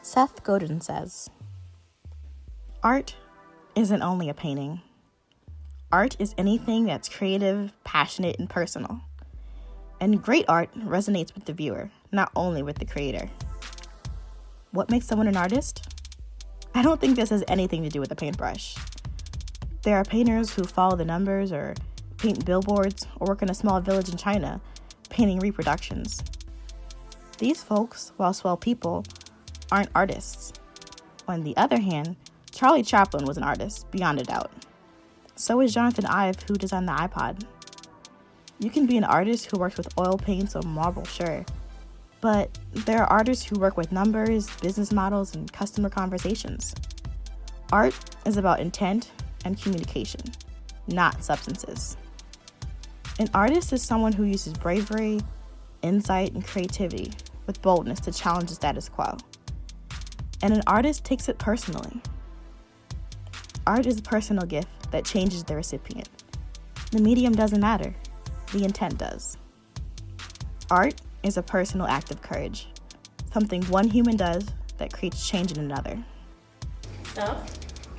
Seth Godin says, "Art isn't only a painting. Art is anything that's creative, passionate, and personal. And great art resonates with the viewer, not only with the creator." What makes someone an artist? I don't think this has anything to do with a paintbrush. There are painters who follow the numbers or paint billboards or work in a small village in China painting reproductions. These folks, while swell people, aren't artists. On the other hand, Charlie Chaplin was an artist, beyond a doubt. So is Jonathan Ive, who designed the iPod. You can be an artist who works with oil paints or marble, sure. But there are artists who work with numbers, business models, and customer conversations. Art is about intent and communication, not substances. An artist is someone who uses bravery, insight, and creativity with boldness to challenge the status quo. And an artist takes it personally. Art is a personal gift that changes the recipient. The medium doesn't matter. The intent does. Art is a personal act of courage, something one human does that creates change in another. So,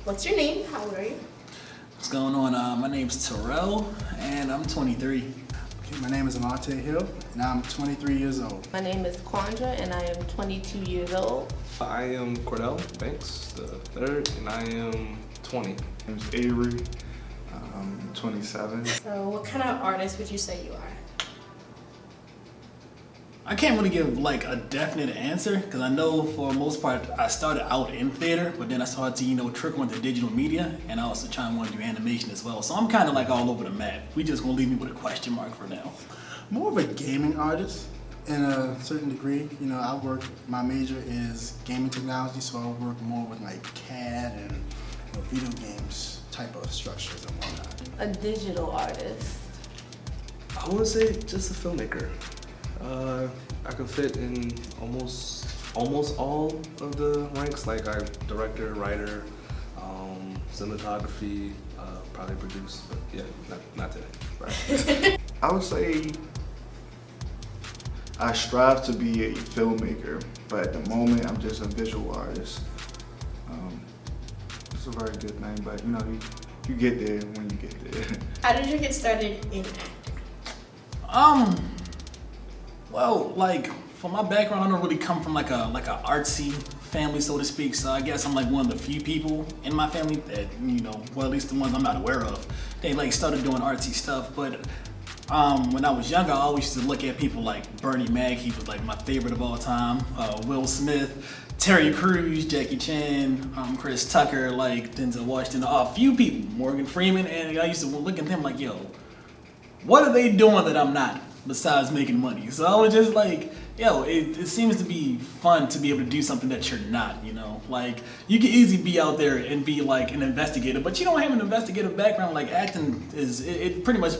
what's your name? How old are you? What's going on? My name's Terrell, and I'm 23. My name is Amante Hill, and I'm 23 years old. My name is Quandra, and I am 22 years old. I am Cordell Banks, the third, and I am 20. My name is Avery. I'm 27. So, what kind of artist would you say you are? I can't really give like a definite answer because I know for the most part I started out in theater, but then I started to trickle into digital media, and I also want to do animation as well. So I'm kind of like all over the map. We just gonna leave me with a question mark for now. More of a gaming artist in a certain degree. My major is gaming technology, so I work more with like CAD and video games type of structures and whatnot. A digital artist. I would say just a filmmaker. I could fit in almost all of the ranks, like I'm director, writer, cinematography, probably produce, but yeah, not today. Right. I would say I strive to be a filmmaker, but at the moment I'm just a visual artist. It's a very good thing, but you get there when you get there. How did you get started in acting? Well, like for my background, I don't really come from like a artsy family, so to speak. So I guess I'm like one of the few people in my family that well, at least the ones I'm not aware of, they like started doing artsy stuff. But when I was younger, I always used to look at people like Bernie Mac. He was like my favorite of all time. Will Smith, Terry Crews, Jackie Chan, Chris Tucker, like Denzel Washington, a few people, Morgan Freeman, and I used to look at them like, yo, what are they doing that I'm not besides making money? So I was just like, yo, it seems to be fun to be able to do something that you're not, Like, you can easily be out there and be like an investigator, but you don't have an investigative background. Like acting it pretty much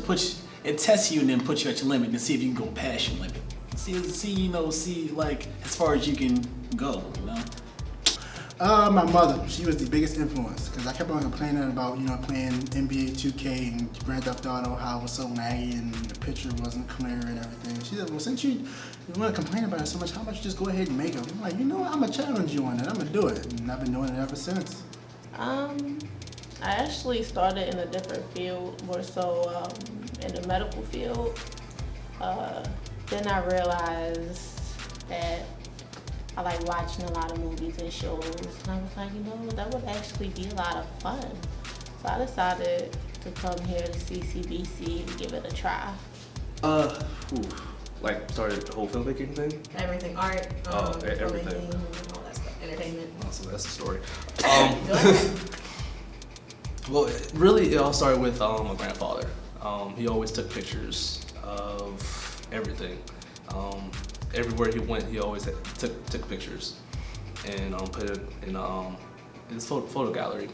tests you and then puts you at your limit and see if you can go past your limit. See like as far as you can go, My mother, she was the biggest influence because I kept on complaining about, playing NBA 2K and Grand Theft Auto, how it was so laggy and the picture wasn't clear and everything. She said, well, since you want to complain about it so much, how about you just go ahead and make them? I'm like, I'm going to challenge you on that. I'm going to do it. And I've been doing it ever since. I actually started in a different field, more so in the medical field. Then I realized that I like watching a lot of movies and shows, and I was like, that would actually be a lot of fun. So I decided to come here to CCBC and give it a try. Like started the whole filmmaking thing? Everything, art, everything, and all that stuff, entertainment. Oh, so that's the story. Well, it all started with my grandfather. He always took pictures of everything. Everywhere he went, he always took pictures and put it in his photo gallery,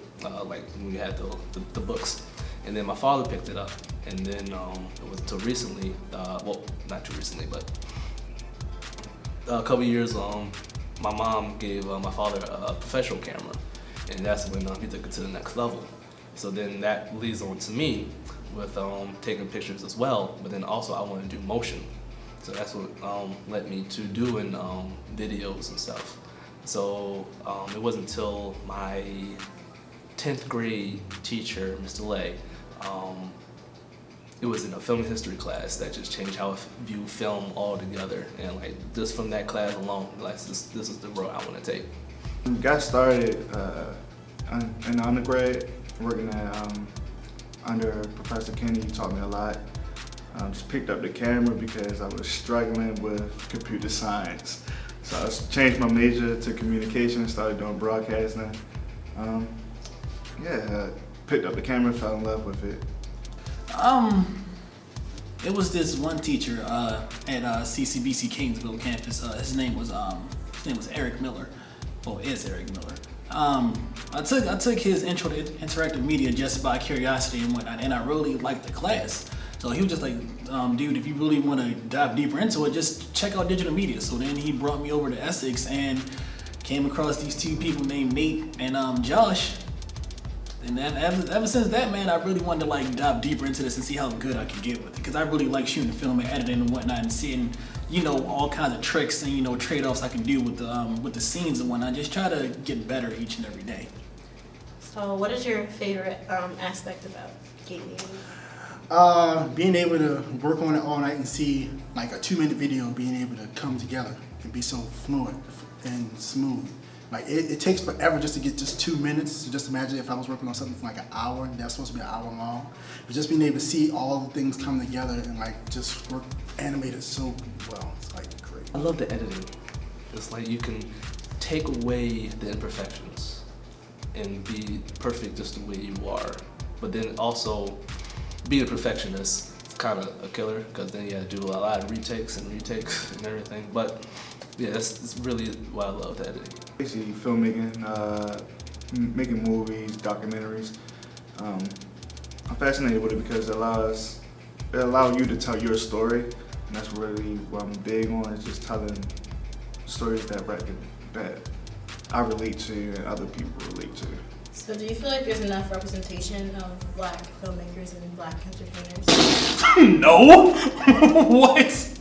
like when we had the books. And then my father picked it up, and then it was until recently, well, not too recently, but a couple years, my mom gave my father a professional camera, and that's when he took it to the next level. So then that leads on to me with taking pictures as well, but then also I want to do motion. So that's what led me to doing videos and stuff. So it wasn't until my 10th grade teacher, Mr. Lay, it was in a film history class that just changed how I view film altogether. And like just from that class alone, like this is the road I want to take. Got started in undergrad, working at under Professor Kenny. He taught me a lot. Just picked up the camera because I was struggling with computer science. So I changed my major to communication and started doing broadcasting. Picked up the camera, fell in love with it. It was this one teacher at CCBC Kingsville campus. His name was Eric Miller. Well, is Eric Miller. I took his intro to interactive media just by curiosity and whatnot, and I really liked the class. So he was just like, dude, if you really want to dive deeper into it, just check out digital media. So then he brought me over to Essex and came across these two people named Nate and Josh. And then ever since that, man, I really wanted to like dive deeper into this and see how good I could get with it. Because I really like shooting film and editing and whatnot and seeing, all kinds of tricks and, trade-offs I can do with the scenes and whatnot. Just try to get better each and every day. So what is your favorite aspect about gaming? Being able to work on it all night and see like a 2-minute video being able to come together and be so fluent and smooth. Like it takes forever just to get just 2 minutes. So just imagine if I was working on something for like an hour, and that's supposed to be an hour long. But just being able to see all the things come together and like just work animated so well, it's like great. I love the editing. It's like you can take away the imperfections and be perfect just the way you are. But then also being a perfectionist is kind of a killer because then you have to do a lot of retakes and everything. But yeah, that's really what I love, the editing. Basically, filmmaking, making movies, documentaries. I'm fascinated with it because it allows you to tell your story, and that's really what I'm big on. Is just telling stories that I relate to and other people relate to. So do you feel like there's enough representation of Black filmmakers and Black entertainers? No. What?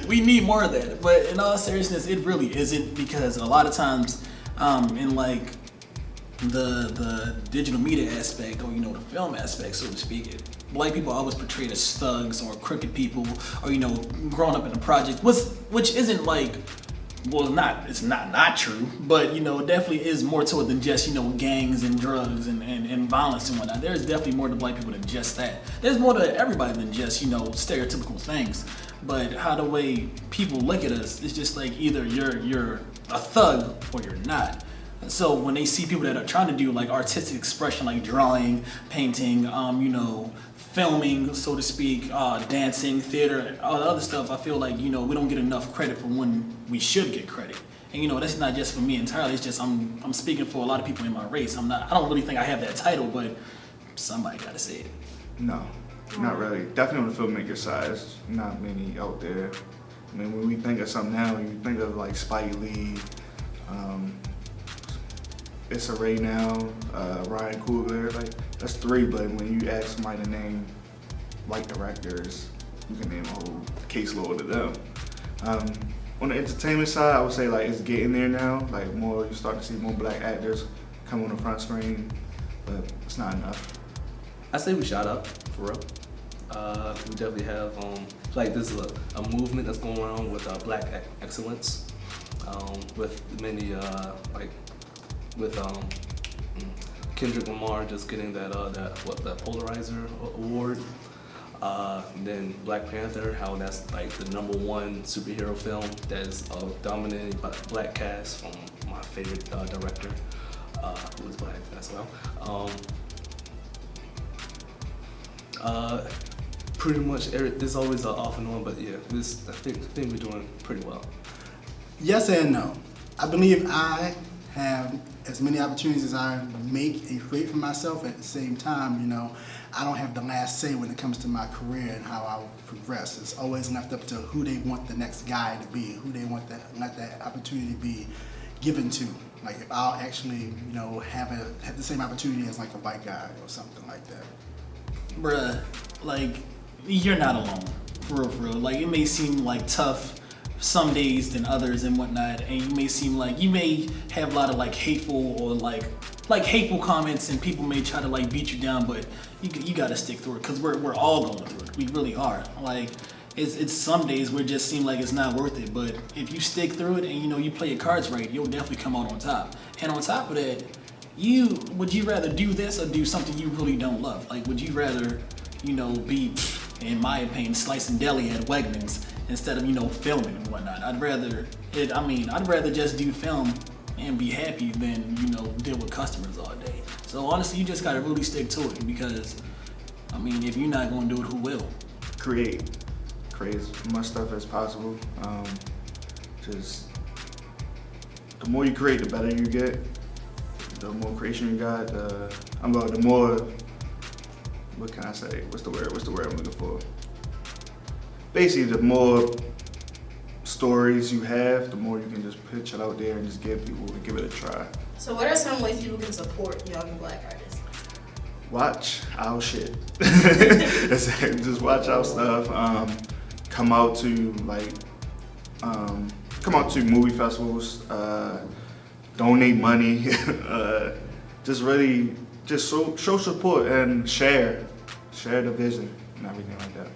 We need more of that. But in all seriousness, it really isn't, because a lot of times in like the digital media aspect, or the film aspect, so to speak, Black people are always portrayed as thugs or crooked people, or growing up in a project, which isn't like, well, it's not true, but it definitely is more to it than just gangs and drugs and violence and whatnot. There's definitely more to Black people than just that. There's more to everybody than just stereotypical things. But how the way people look at us is just like either you're a thug or you're not. So when they see people that are trying to do like artistic expression, like drawing, painting, filming, so to speak, dancing, theater, all the other stuff, I feel like we don't get enough credit for when we should get credit. And that's not just for me entirely. It's just I'm speaking for a lot of people in my race. I don't really think I have that title, but somebody gotta say it. No, not really. Definitely on the filmmaker side, there's not many out there. I mean, when we think of something now, you think of like Spike Lee, Issa Rae now, Ryan Coogler, like that's 3, but when you ask somebody to name white directors, you can name a whole caseload of them. On the entertainment side, I would say like it's getting there now, like you start to see more Black actors come on the front screen, but it's not enough. I say we shot up, for real. We definitely have, like this is a movement that's going on with Black excellence, with many, with Kendrick Lamar just getting that Polarizer award. Then Black Panther, how that's like the #1 superhero film that is dominated by Black cast from my favorite director, who is Black as well. Pretty much, there's always an off and on, but yeah, I think we're doing pretty well. Yes and no. I believe I have as many opportunities as I make and create for myself. At the same time, I don't have the last say when it comes to my career and how I will progress. It's always left up to who they want the next guy to be, who they want let that opportunity be given to. Like if I'll actually, have the same opportunity as like a white guy or something like that. Bruh, like, you're not alone. For real. Like, it may seem like tough some days than others and whatnot, and you may have a lot of like hateful or like hateful comments, and people may try to like beat you down, but you got to stick through it, because we're all going through it. We really are. Like it's some days where it just seems like it's not worth it, but if you stick through it and you play your cards right, you'll definitely come out on top. And on top of that, would you rather do this or do something you really don't love? Like, would you rather be, in my opinion, slicing deli at Wegmans instead of filming and whatnot? I'd rather just do film and be happy than deal with customers all day. So honestly, you just gotta really stick to it, because if you're not gonna do it, who will? Create as much stuff as possible. Just the more you create, the better you get. The more creation you got, the more, what can I say? What's the word I'm looking for? Basically, the more stories you have, the more you can just pitch it out there and just give it a try. So what are some ways people can support young Black artists? Watch our shit. Just watch our stuff. Come out to movie festivals. Donate money. Just show support and share the vision and everything like that.